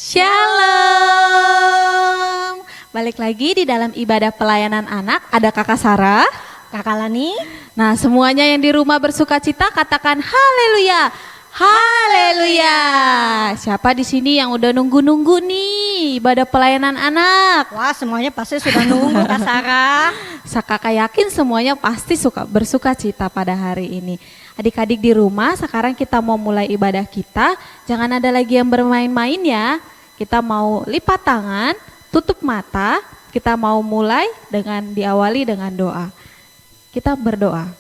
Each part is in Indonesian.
Shalom. Balik lagi di dalam ibadah pelayanan anak. Ada Kakak Sarah, Kakak Lani. Nah, semuanya yang di rumah bersukacita katakan haleluya. Haleluya. Siapa di sini yang udah nunggu-nunggu nih ibadah pelayanan anak? Wah, semuanya pasti sudah nunggu Kak Sarah. Kakak yakin semuanya pasti suka bersukacita pada hari ini. Adik-adik di rumah, sekarang kita mau mulai ibadah kita. Jangan ada lagi yang bermain-main ya. Kita mau lipat tangan, tutup mata. Kita mau mulai dengan diawali dengan doa. Kita berdoa.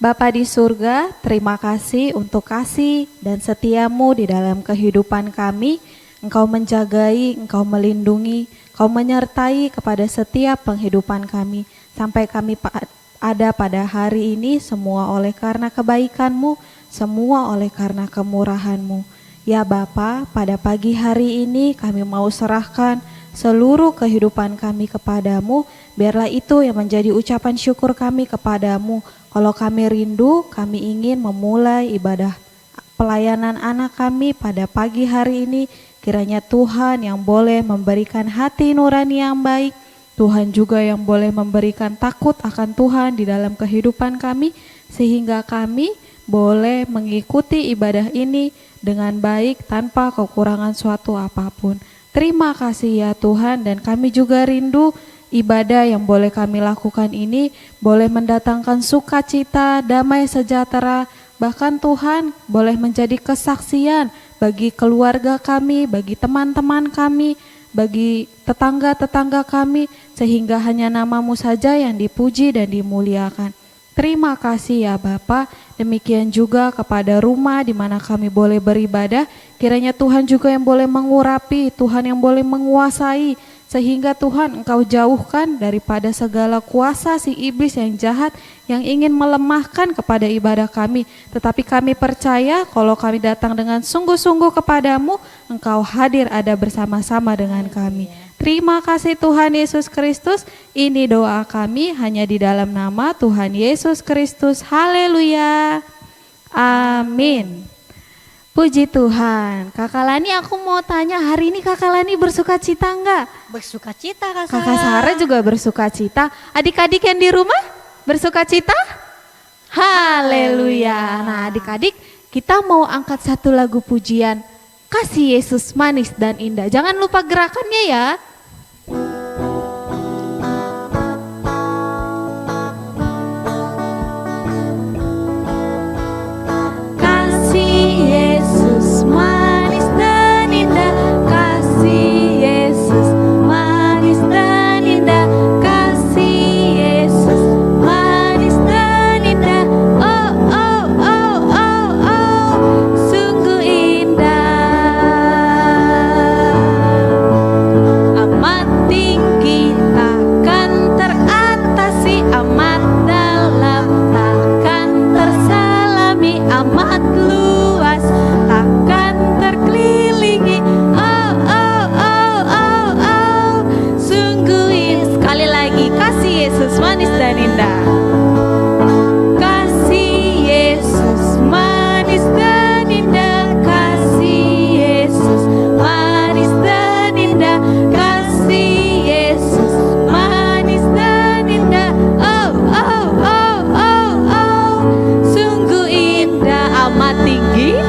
Bapa di surga, terima kasih untuk kasih dan setiamu di dalam kehidupan kami. Engkau menjagai, Engkau melindungi, Engkau menyertai kepada setiap penghidupan kami. Sampai kami ada pada hari ini, semua oleh karena kebaikan-Mu, semua oleh karena kemurahan-Mu. Ya Bapa, pada pagi hari ini kami mau serahkan seluruh kehidupan kami kepadamu. Biarlah itu yang menjadi ucapan syukur kami kepadamu. Kalau kami rindu, kami ingin memulai ibadah pelayanan anak kami pada pagi hari ini. Kiranya Tuhan yang boleh memberikan hati nurani yang baik, Tuhan juga yang boleh memberikan takut akan Tuhan di dalam kehidupan kami, sehingga kami boleh mengikuti ibadah ini dengan baik tanpa kekurangan suatu apapun. Terima kasih ya Tuhan, dan kami juga rindu ibadah yang boleh kami lakukan ini boleh mendatangkan sukacita, damai sejahtera, bahkan Tuhan boleh menjadi kesaksian bagi keluarga kami, bagi teman-teman kami, bagi tetangga-tetangga kami, sehingga hanya nama-Mu saja yang dipuji dan dimuliakan. Terima kasih ya Bapa. Demikian juga kepada rumah di mana kami boleh beribadah. Kiranya Tuhan juga yang boleh mengurapi, Tuhan yang boleh menguasai, sehingga Tuhan Engkau jauhkan daripada segala kuasa si iblis yang jahat yang ingin melemahkan kepada ibadah kami. Tetapi kami percaya kalau kami datang dengan sungguh-sungguh kepadamu, Engkau hadir ada bersama-sama dengan kami. Terima kasih Tuhan Yesus Kristus. Ini doa kami hanya di dalam nama Tuhan Yesus Kristus. Haleluya. Amin. Puji Tuhan. Kakak Lani, aku mau tanya, hari ini Kakak Lani bersuka cita enggak? Bersuka cita Kak Sarah. Kakak Sarah juga bersuka cita. Adik-adik yang di rumah bersuka cita? Haleluya. Nah adik-adik, kita mau angkat satu lagu pujian, Kasih Yesus Manis dan Indah. Jangan lupa gerakannya ya. Kasih Yesus manis dan indah, kasih Yesus manis dan indah, kasih Yesus manis dan indah. Oh oh oh oh oh, sungguh indah. Amat tinggi takkan teratasi, amat dalam takkan terselami, amat luas takkan terkelilingi. Oh oh oh oh oh, sungguh indah. Sekali lagi, kasih Yesus manis dan indah. Kasih Yesus manis dan indah, kasih Yesus manis dan indah, kasih Yesus manis dan indah. Oh oh oh oh oh, sungguh indah. Amat tinggi,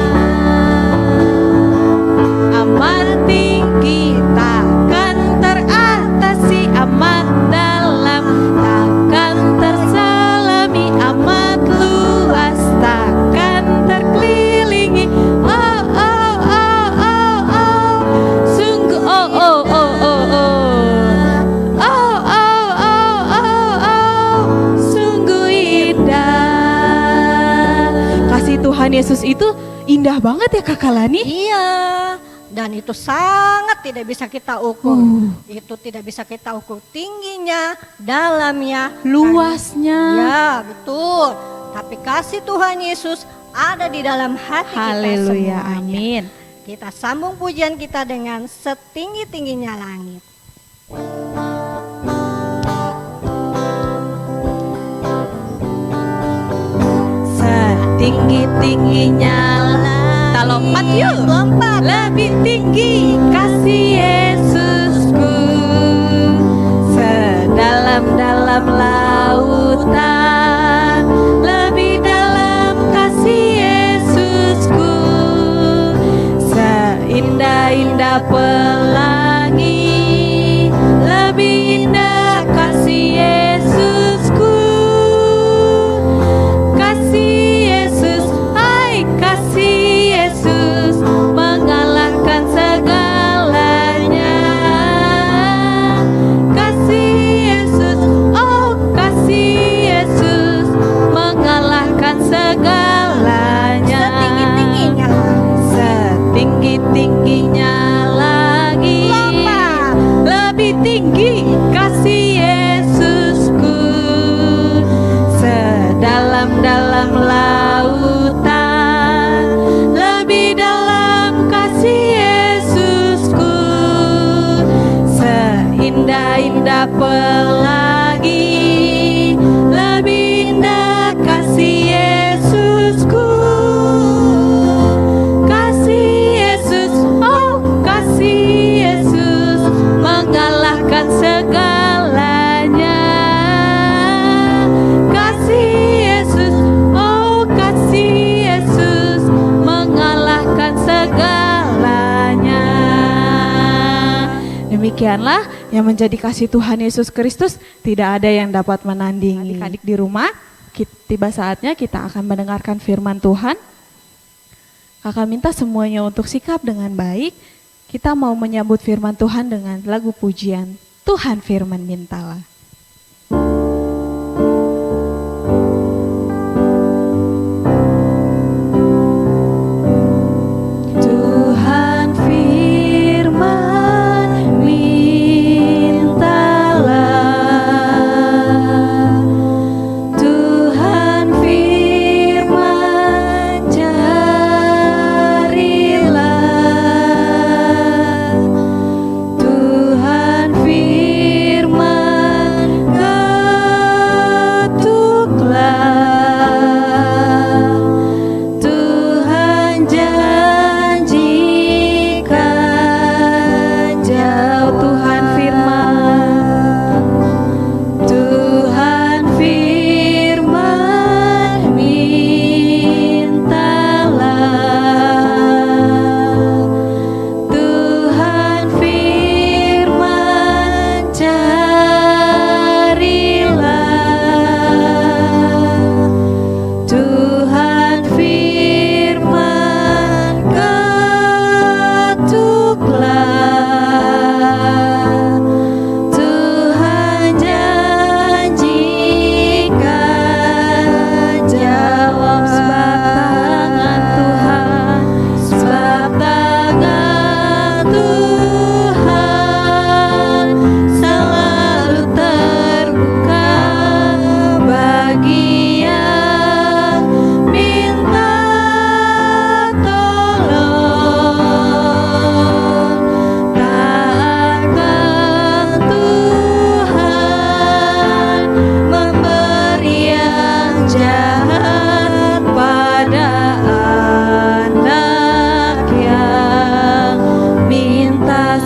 amat tinggi takkan teratasi, amat dalam takkan terselami, amat luas takkan terkelilingi. Oh oh oh oh oh, sungguh oh oh oh oh oh, oh oh oh oh oh, sungguh indah. Kasih Tuhan Yesus itu indah banget ya Kakak Lani. Iya, dan itu sangat tidak bisa kita ukur. Itu tidak bisa kita ukur tingginya, dalamnya, Luasnya. Ya, betul. Tapi kasih Tuhan Yesus ada di dalam hati kita Haleluya, semuanya. amin. Kita sambung pujian kita dengan setinggi-tingginya langit. Setinggi-tingginya langit. Kita tinggi. lompat yuk. Lompat. Lebih tinggi kasih Yesusku, sedalam-dalam lautan, lebih dalam kasih Yesusku, seindah-indah pelangi, lebih indah kasih Yesusku. Kasih Yesus, hai kasih Yesus, mengalahkan segalanya. Kasih Yesus, oh kasih Yesus, mengalahkan segalanya. Setinggi-tingginya. Setinggi-tingginya lagi, Lompat. lebih tinggi kasih Yesusku, sedalam-dalam lautan, lebih dalam kasih Yesusku, seindah-indah pelangi, lebih indah kasih Yesusku. Kasih Yesus, oh kasih Yesus, mengalahkan segalanya. Kasih Yesus, oh kasih Yesus, mengalahkan segalanya. Demikianlah yang menjadi kasih Tuhan Yesus Kristus, tidak ada yang dapat menandingi. Adik-adik di rumah, tiba saatnya kita akan mendengarkan firman Tuhan. Kakak minta semuanya untuk sikap dengan baik. Kita mau menyambut firman Tuhan dengan lagu pujian Tuhan Firman Mintalah. Tuhan firman mintalah, Tuhan firman carilah, Tuhan firman ketuklah, Tuhan janjikan jauh. Tuhan firman, Tuhan firman mintalah, Tuhan firman carilah, Tuhan firman ketuklah, Tuhan janjikan jawab. Sebab tangan Tuhan selalu terbuka bagi yang minta tolong. Takkan Tuhan memberi yang jahat pada anak yang minta.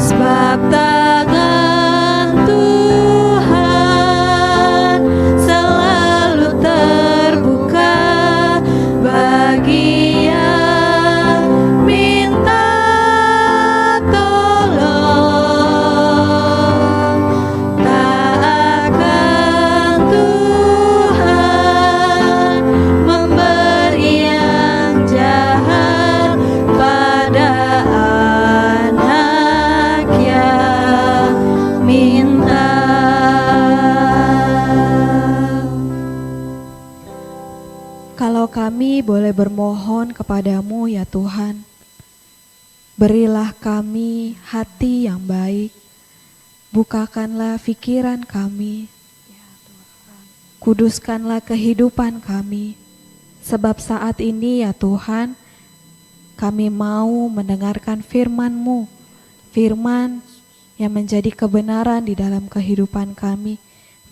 Sebab tangan Tuhan selalu terbuka bagi yang minta tolong. Takkan Tuhan memberi yang jahat pada anak yang minta. Kalau kami boleh bermohon kepadamu ya Tuhan, berilah kami hati yang baik, bukakanlah pikiran kami, kuduskanlah kehidupan kami, sebab saat ini ya Tuhan, kami mau mendengarkan firman-Mu, firman yang menjadi kebenaran di dalam kehidupan kami,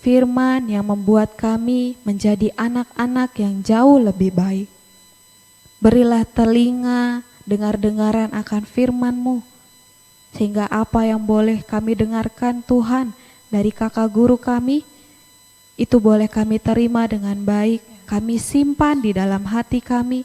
firman yang membuat kami menjadi anak-anak yang jauh lebih baik. Berilah telinga dengar-dengaran akan firman-Mu, sehingga apa yang boleh kami dengarkan Tuhan dari kakak guru kami, itu boleh kami terima dengan baik, kami simpan di dalam hati kami,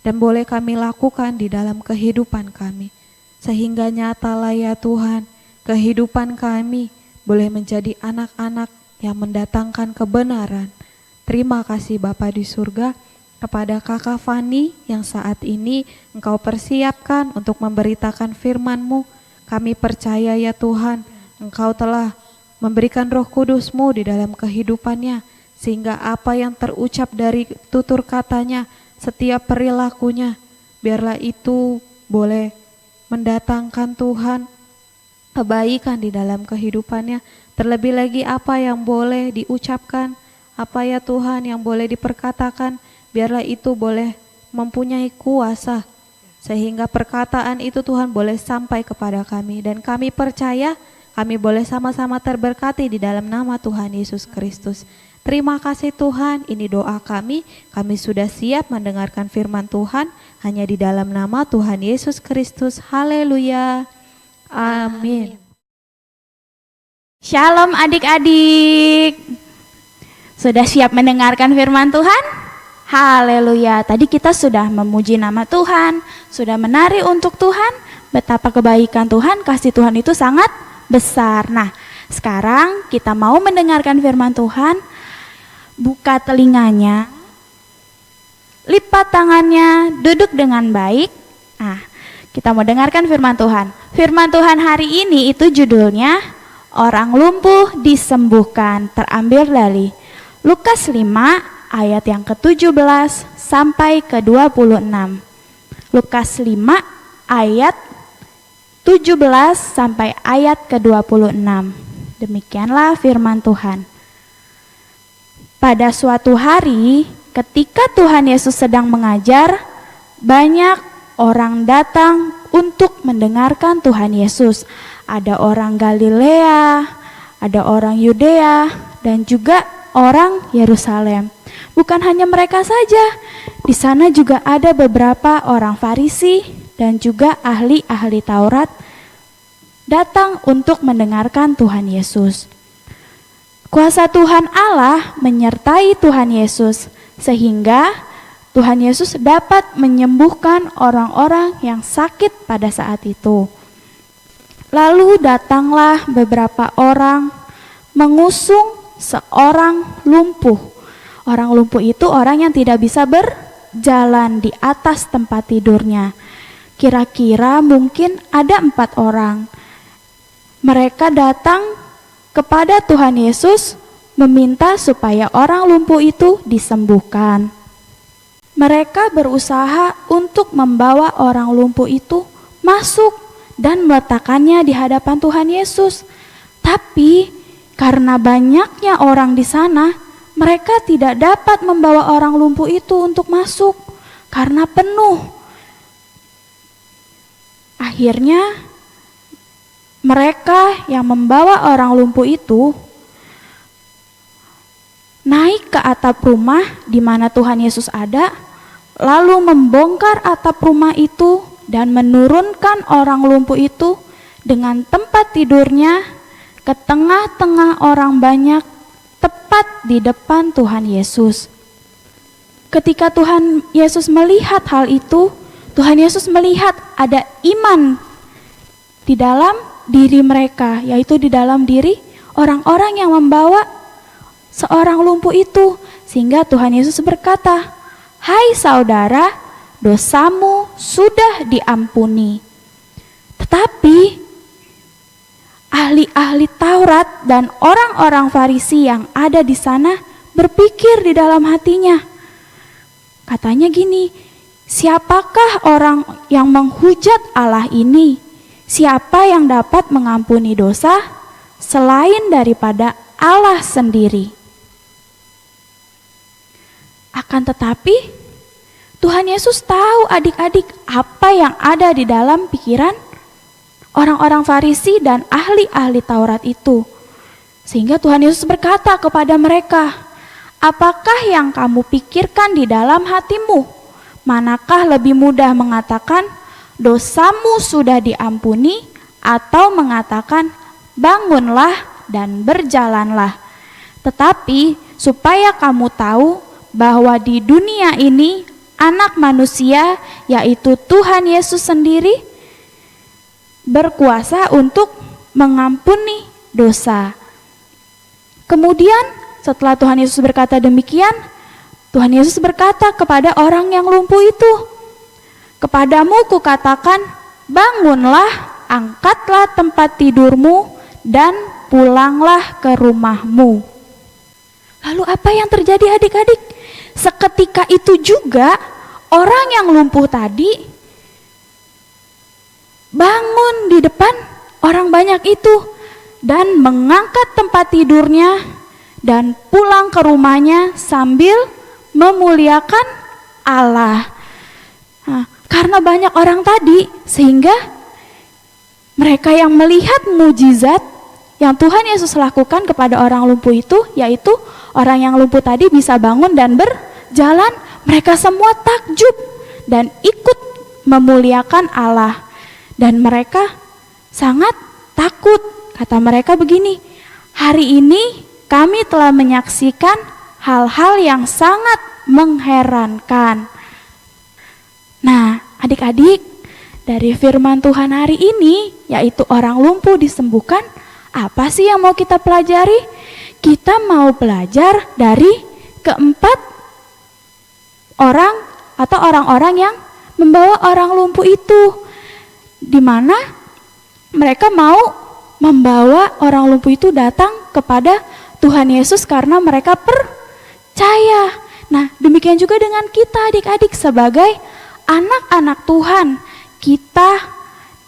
dan boleh kami lakukan di dalam kehidupan kami. Sehingga nyatalah ya Tuhan, kehidupan kami boleh menjadi anak-anak yang mendatangkan kebenaran. Terima kasih Bapa di surga, kepada kakak Fani yang saat ini Engkau persiapkan untuk memberitakan firman-Mu. Kami percaya ya Tuhan, Engkau telah memberikan Roh Kudus-Mu di dalam kehidupannya, sehingga apa yang terucap dari tutur katanya, setiap perilakunya, biarlah itu boleh mendatangkan Tuhan kebaikan di dalam kehidupannya. Terlebih lagi apa yang boleh diucapkan, apa ya Tuhan yang boleh diperkatakan, biarlah itu boleh mempunyai kuasa, sehingga perkataan itu Tuhan boleh sampai kepada kami. Dan kami percaya kami boleh sama-sama terberkati di dalam nama Tuhan Yesus Kristus. Terima kasih Tuhan, ini doa kami. Kami sudah siap mendengarkan firman Tuhan hanya di dalam nama Tuhan Yesus Kristus. Haleluya. Amin. Shalom adik-adik. Sudah siap mendengarkan firman Tuhan? Haleluya. Tadi kita sudah memuji nama Tuhan, sudah menari untuk Tuhan, betapa kebaikan Tuhan, kasih Tuhan itu sangat besar. Nah, sekarang kita mau mendengarkan firman Tuhan. Buka telinganya, lipat tangannya, duduk dengan baik. Nah, kita mau dengarkan firman Tuhan. Firman Tuhan hari ini itu judulnya Orang Lumpuh Disembuhkan, terambil dari Lukas 5 ayat yang ke-17 sampai ke-26. Lukas 5 ayat 17 sampai ayat ke-26. Demikianlah firman Tuhan. Pada suatu hari, ketika Tuhan Yesus sedang mengajar, banyak orang datang untuk mendengarkan Tuhan Yesus. Ada orang Galilea, ada orang Yudea, dan juga orang Yerusalem. Bukan hanya mereka saja, di sana juga ada beberapa orang Farisi dan juga ahli-ahli Taurat datang untuk mendengarkan Tuhan Yesus. Kuasa Tuhan Allah menyertai Tuhan Yesus, sehingga Tuhan Yesus dapat menyembuhkan orang-orang yang sakit pada saat itu. Lalu datanglah beberapa orang mengusung seorang lumpuh. Orang lumpuh itu orang yang tidak bisa berjalan di atas tempat tidurnya. Kira-kira mungkin ada 4 orang. Mereka datang kepada Tuhan Yesus meminta supaya orang lumpuh itu disembuhkan. Mereka berusaha untuk membawa orang lumpuh itu masuk dan meletakkannya di hadapan Tuhan Yesus. Tapi karena banyaknya orang di sana, mereka tidak dapat membawa orang lumpuh itu untuk masuk karena penuh. Akhirnya mereka yang membawa orang lumpuh itu naik ke atap rumah di mana Tuhan Yesus ada, lalu membongkar atap rumah itu dan menurunkan orang lumpuh itu dengan tempat tidurnya ke tengah-tengah orang banyak, tepat di depan Tuhan Yesus. Ketika Tuhan Yesus melihat hal itu, Tuhan Yesus melihat ada iman di dalam diri mereka, yaitu di dalam diri orang-orang yang membawa seorang lumpuh itu. Sehingga Tuhan Yesus berkata, "Hai saudara, dosamu sudah diampuni." Tetapi ahli-ahli Taurat dan orang-orang Farisi yang ada di sana berpikir di dalam hatinya. Katanya gini, siapakah orang yang menghujat Allah ini? Siapa yang dapat mengampuni dosa selain daripada Allah sendiri? Akan tetapi Tuhan Yesus tahu adik-adik apa yang ada di dalam pikiran orang-orang Farisi dan ahli-ahli Taurat itu. Sehingga Tuhan Yesus berkata kepada mereka, "Apakah yang kamu pikirkan di dalam hatimu? manakah lebih mudah mengatakan dosamu sudah diampuni atau mengatakan bangunlah dan berjalanlah? Tetapi supaya kamu tahu bahwa di dunia ini Anak Manusia, yaitu Tuhan Yesus sendiri, berkuasa untuk mengampuni dosa. Kemudian setelah Tuhan Yesus berkata demikian, Tuhan Yesus berkata kepada orang yang lumpuh itu, "Kepadamu kukatakan, bangunlah, angkatlah tempat tidurmu, dan pulanglah ke rumahmu." Lalu apa yang terjadi adik-adik? Seketika itu juga orang yang lumpuh tadi bangun di depan orang banyak itu dan mengangkat tempat tidurnya dan pulang ke rumahnya sambil memuliakan Allah. Nah, karena banyak orang tadi, sehingga mereka yang melihat mujizat yang Tuhan Yesus lakukan kepada orang lumpuh itu, yaitu orang yang lumpuh tadi bisa bangun dan berjalan, mereka semua takjub dan ikut memuliakan Allah. Dan mereka sangat takut. Kata mereka begini, "Hari ini kami telah menyaksikan hal-hal yang sangat mengherankan." Nah, adik-adik, dari firman Tuhan hari ini, yaitu orang lumpuh disembuhkan, apa sih yang mau kita pelajari? Kita mau belajar dari keempat orang atau orang-orang yang membawa orang lumpuh itu, di mana mereka mau membawa orang lumpuh itu datang kepada Tuhan Yesus karena mereka percaya. Nah, demikian juga dengan kita adik-adik sebagai anak-anak Tuhan. Kita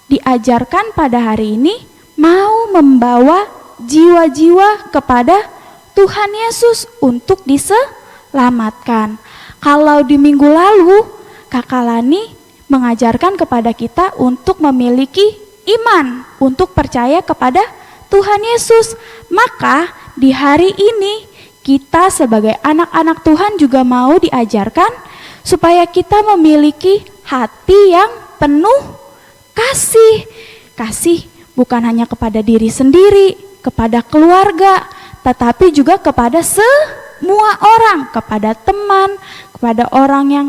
diajarkan pada hari ini mau membawa jiwa-jiwa kepada Tuhan Yesus untuk diselamatkan. Kalau di minggu lalu Kakak Lani mengajarkan kepada kita untuk memiliki iman, untuk percaya kepada Tuhan Yesus. Maka di hari ini kita sebagai anak-anak Tuhan juga mau diajarkan supaya kita memiliki hati yang penuh kasih. Kasih bukan hanya kepada diri sendiri, kepada keluarga, tetapi juga kepada semua orang, kepada teman, kepada orang yang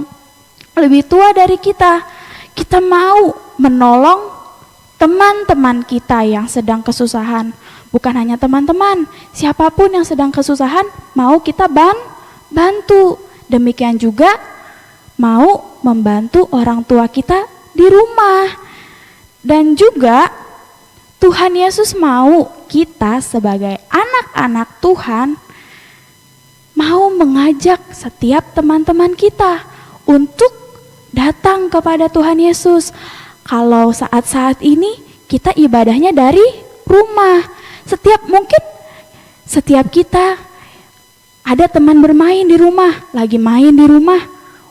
lebih tua dari kita. Kita mau menolong teman-teman kita yang sedang kesusahan. Bukan hanya teman-teman, siapapun yang sedang kesusahan mau kita bantu. Demikian juga mau membantu orang tua kita di rumah. Dan juga Tuhan Yesus mau kita sebagai anak-anak Tuhan mau mengajak setiap teman-teman kita untuk datang kepada Tuhan Yesus. Kalau saat-saat ini kita ibadahnya dari rumah. Setiap kita ada teman bermain di rumah, lagi main di rumah.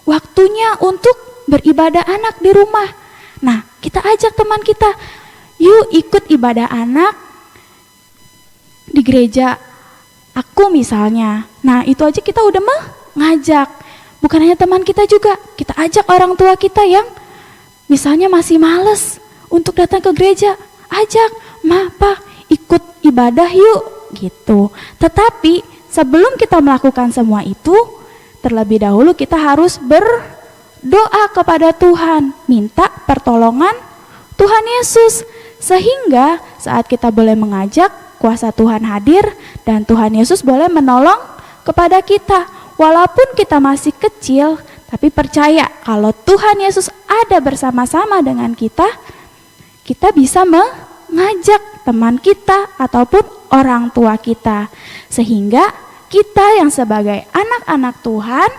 Waktunya untuk beribadah anak di rumah. Nah, kita ajak teman kita, yuk ikut ibadah anak di gereja aku misalnya. Nah, itu aja kita udah mengajak. Bukan hanya teman kita juga, kita ajak orang tua kita yang misalnya masih males untuk datang ke gereja. Ajak, "Ma, Pa, ikut ibadah yuk," gitu. Tetapi sebelum kita melakukan semua itu, terlebih dahulu kita harus berdoa kepada Tuhan, minta pertolongan Tuhan Yesus, sehingga saat kita boleh mengajak, kuasa Tuhan hadir dan Tuhan Yesus boleh menolong kepada kita. Walaupun kita masih kecil, tapi percaya kalau Tuhan Yesus ada bersama-sama dengan kita, kita bisa mengajak teman kita ataupun orang tua kita, sehingga kita yang sebagai anak-anak Tuhan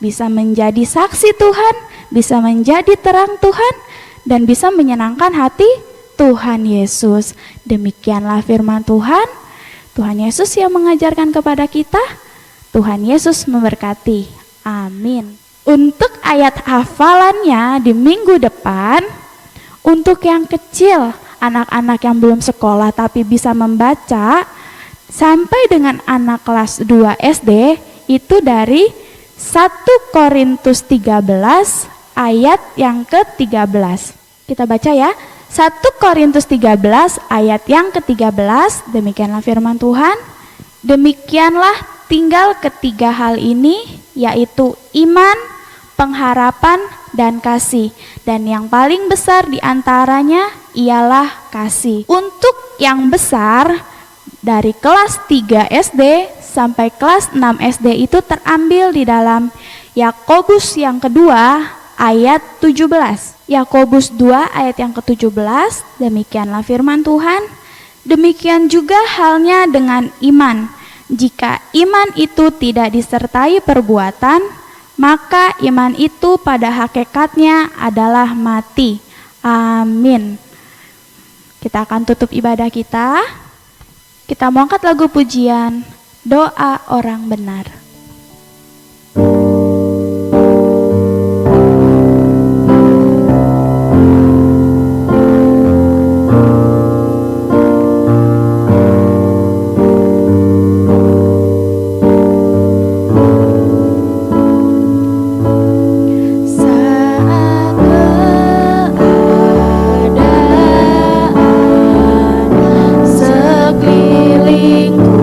bisa menjadi saksi Tuhan, bisa menjadi terang Tuhan, dan bisa menyenangkan hati Tuhan Yesus. Demikianlah firman Tuhan. Tuhan Yesus yang mengajarkan kepada kita. Tuhan Yesus memberkati. Amin. Untuk ayat hafalannya di minggu depan, untuk yang kecil, anak-anak yang belum sekolah tapi bisa membaca, sampai dengan anak kelas 2 SD, itu dari 1 Korintus 13 ayat yang ke-13. Kita baca ya. 1 Korintus 13 ayat yang ke-13, demikianlah firman Tuhan. Demikianlah tinggal ketiga hal ini, yaitu iman, pengharapan, dan kasih. Dan yang paling besar di antaranya ialah kasih. Untuk yang besar, dari kelas 3 SD sampai kelas 6 SD itu terambil di dalam Yakobus yang kedua ayat 17. Yakobus 2 ayat yang ke-17, demikianlah firman Tuhan. Demikian juga halnya dengan iman. Jika iman itu tidak disertai perbuatan, maka iman itu pada hakikatnya adalah mati. Amin. Kita akan tutup ibadah kita. Kita mau angkat lagu pujian, Doa Orang Benar. Sekelilingku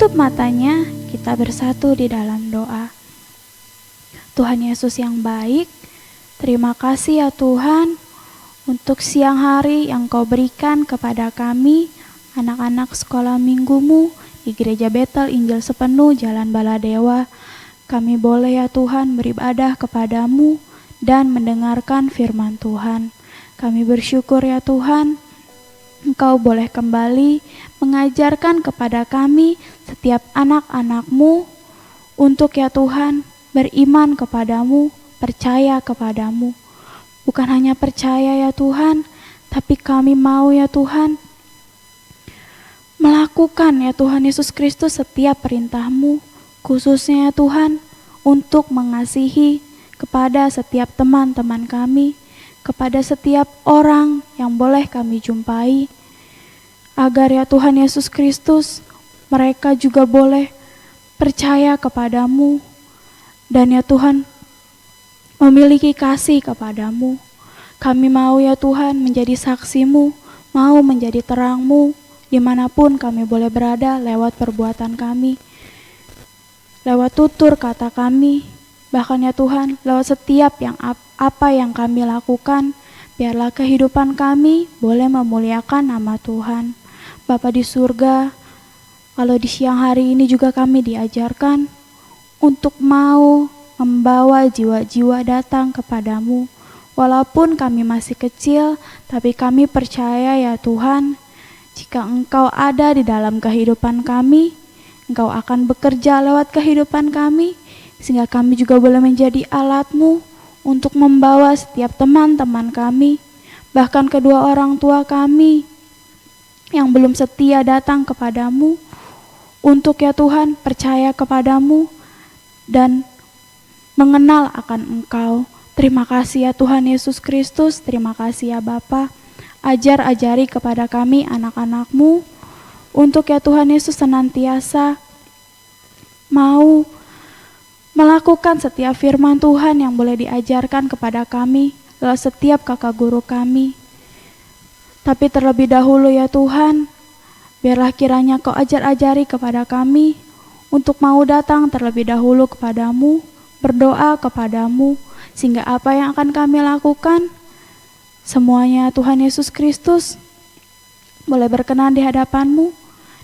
tutup matanya, kita bersatu di dalam doa. Tuhan Yesus yang baik, terima kasih ya Tuhan untuk siang hari yang Kau berikan kepada kami, anak-anak sekolah minggumu di Gereja Betel Injil Sepenuh Jalan Baladewa. Kami boleh ya Tuhan beribadah kepadamu dan mendengarkan firman Tuhan. Kami bersyukur ya Tuhan, Engkau boleh kembali mengajarkan kepada kami setiap anak-anak-Mu untuk ya Tuhan beriman kepadamu, percaya kepadamu. Bukan hanya percaya ya Tuhan, tapi kami mau ya Tuhan melakukan ya Tuhan Yesus Kristus setiap perintah-Mu, khususnya ya Tuhan untuk mengasihi kepada setiap teman-teman kami, kepada setiap orang yang boleh kami jumpai, agar ya Tuhan Yesus Kristus mereka juga boleh percaya kepadamu dan ya Tuhan memiliki kasih kepadamu. Kami mau ya Tuhan menjadi saksi-Mu, mau menjadi terang-Mu dimanapun kami boleh berada lewat perbuatan kami, lewat tutur kata kami, bahkan ya Tuhan lewat setiap yang apa yang kami lakukan. Biarlah kehidupan kami boleh memuliakan nama Tuhan. Bapa di surga, kalau di siang hari ini juga kami diajarkan untuk mau membawa jiwa-jiwa datang kepadamu. Walaupun kami masih kecil, tapi kami percaya ya Tuhan, jika Engkau ada di dalam kehidupan kami, Engkau akan bekerja lewat kehidupan kami, sehingga kami juga boleh menjadi alat-Mu untuk membawa setiap teman-teman kami, bahkan kedua orang tua kami yang belum setia datang kepadamu, untuk ya Tuhan percaya kepadamu dan mengenal akan Engkau. Terima kasih ya Tuhan Yesus Kristus, terima kasih ya Bapa. Ajari kepada kami anak-anak-Mu, untuk ya Tuhan Yesus senantiasa mau melakukan setiap firman Tuhan yang boleh diajarkan kepada kami lewat setiap kakak guru kami. Tapi terlebih dahulu ya Tuhan, biarlah kiranya Kau ajari kepada kami untuk mau datang terlebih dahulu kepadamu, berdoa kepadamu, sehingga apa yang akan kami lakukan, semuanya Tuhan Yesus Kristus boleh berkenan di hadapan-Mu,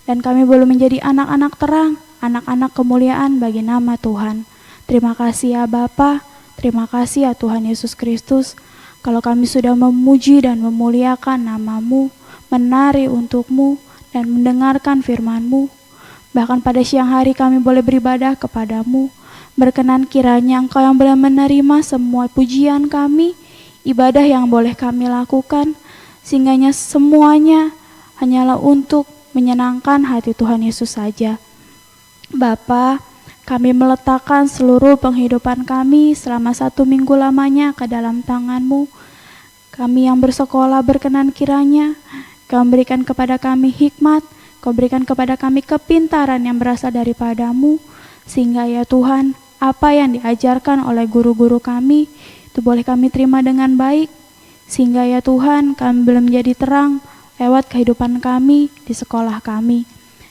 dan kami boleh menjadi anak-anak terang, anak-anak kemuliaan bagi nama Tuhan. Terima kasih ya Bapa, terima kasih ya Tuhan Yesus Kristus. Kalau kami sudah memuji dan memuliakan nama-Mu, menari untuk-Mu, dan mendengarkan firman-Mu, bahkan pada siang hari kami boleh beribadah kepadamu, berkenan kiranya Engkau yang boleh menerima semua pujian kami, ibadah yang boleh kami lakukan, sehingga semuanya hanyalah untuk menyenangkan hati Tuhan Yesus saja. Bapa, kami meletakkan seluruh penghidupan kami selama 1 minggu lamanya ke dalam tangan-Mu. Kami yang bersekolah berkenan kiranya Kau berikan kepada kami hikmat, Kau berikan kepada kami kepintaran yang berasal daripada-Mu, sehingga ya Tuhan, apa yang diajarkan oleh guru-guru kami, itu boleh kami terima dengan baik, sehingga ya Tuhan, kami boleh menjadi terang lewat kehidupan kami di sekolah kami.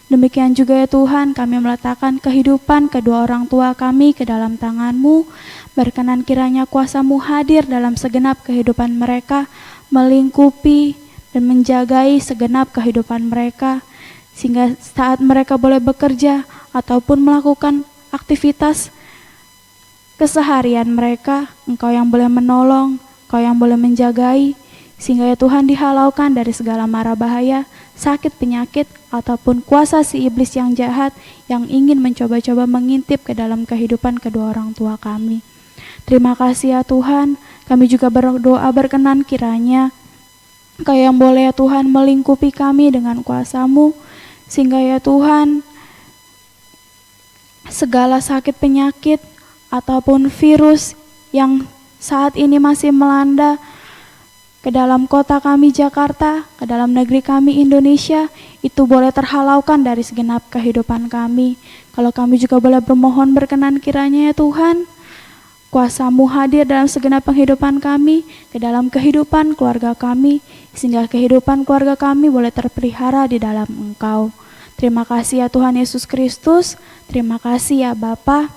Demikian juga ya Tuhan, kami meletakkan kehidupan kedua orang tua kami ke dalam tangan-Mu. Berkenan kiranya kuasa-Mu hadir dalam segenap kehidupan mereka, melingkupi dan menjagai segenap kehidupan mereka, sehingga saat mereka boleh bekerja ataupun melakukan aktivitas keseharian mereka, Engkau yang boleh menolong, Engkau yang boleh menjagai, sehingga ya Tuhan dihalaukan dari segala mara bahaya, sakit penyakit, ataupun kuasa si iblis yang jahat yang ingin mencoba-coba mengintip ke dalam kehidupan kedua orang tua kami. Terima kasih ya Tuhan, kami juga berdoa berkenan kiranya Engkau yang boleh ya Tuhan melingkupi kami dengan kuasa-Mu, sehingga ya Tuhan segala sakit penyakit ataupun virus yang saat ini masih melanda ke dalam kota kami Jakarta, ke dalam negeri kami Indonesia, itu boleh terhalaukan dari segenap kehidupan kami. Kalau kami juga boleh bermohon berkenan kiranya ya Tuhan, kuasa-Mu hadir dalam segenap kehidupan kami, ke dalam kehidupan keluarga kami, sehingga kehidupan keluarga kami boleh terpelihara di dalam Engkau. Terima kasih ya Tuhan Yesus Kristus. Terima kasih ya Bapa.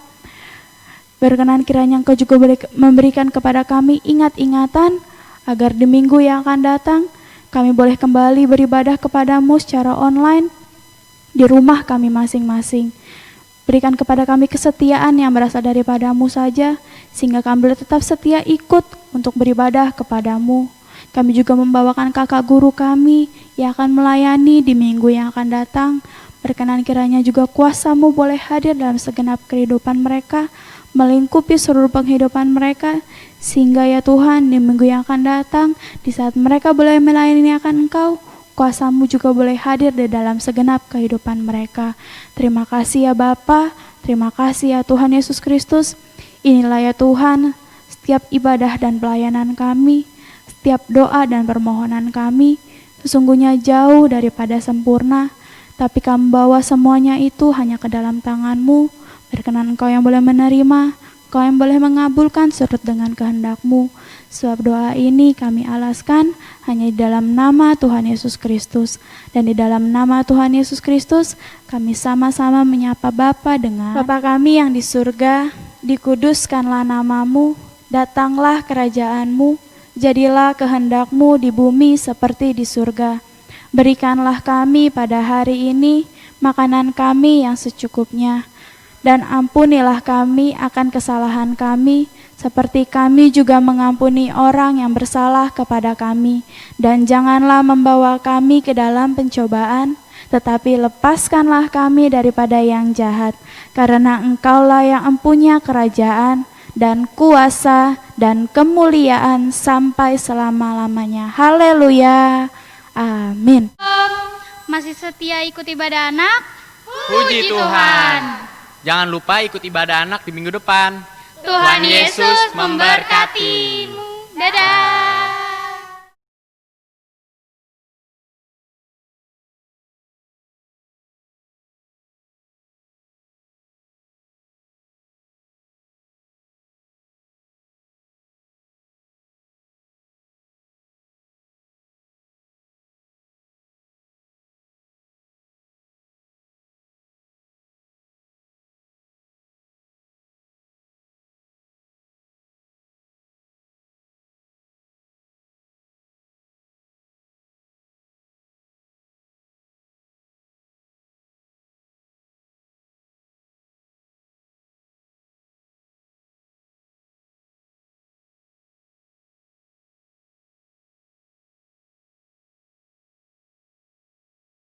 Berkenan kiranya Engkau juga memberikan kepada kami ingat-ingatan agar di minggu yang akan datang kami boleh kembali beribadah kepadamu secara online di rumah kami masing-masing. Berikan kepada kami kesetiaan yang berasal daripadamu saja, sehingga kami boleh tetap setia ikut untuk beribadah kepadamu. Kami juga membawakan kakak guru kami yang akan melayani di minggu yang akan datang. Berkenan kiranya juga kuasa-Mu boleh hadir dalam segenap kehidupan mereka, melingkupi seluruh penghidupan mereka, sehingga ya Tuhan di minggu yang akan datang, di saat mereka boleh melayani akan Engkau, kuasa-Mu juga boleh hadir di dalam segenap kehidupan mereka. Terima kasih ya Bapa, terima kasih ya Tuhan Yesus Kristus. Inilah ya Tuhan, setiap ibadah dan pelayanan kami, setiap doa dan permohonan kami, sesungguhnya jauh daripada sempurna, tapi kami bawa semuanya itu hanya ke dalam tangan-Mu. Berkenan Engkau yang boleh menerima, Engkau yang boleh mengabulkan surut dengan kehendak-Mu. Sebab doa ini kami alaskan hanya di dalam nama Tuhan Yesus Kristus. Dan di dalam nama Tuhan Yesus Kristus, kami sama-sama menyapa Bapa dengan Bapa kami yang di surga, dikuduskanlah nama-Mu, datanglah kerajaan-Mu, jadilah kehendak-Mu di bumi seperti di surga. Berikanlah kami pada hari ini makanan kami yang secukupnya. Dan ampunilah kami akan kesalahan kami, seperti kami juga mengampuni orang yang bersalah kepada kami. Dan janganlah membawa kami ke dalam pencobaan, tetapi lepaskanlah kami daripada yang jahat. Karena Engkaulah yang empunya kerajaan, dan kuasa, dan kemuliaan sampai selama-lamanya. Haleluya, amin. Masih setia ikut ibadah anak? Puji Tuhan. Jangan lupa ikut ibadah anak di minggu depan. Tuhan Yesus memberkatimu. Dadah.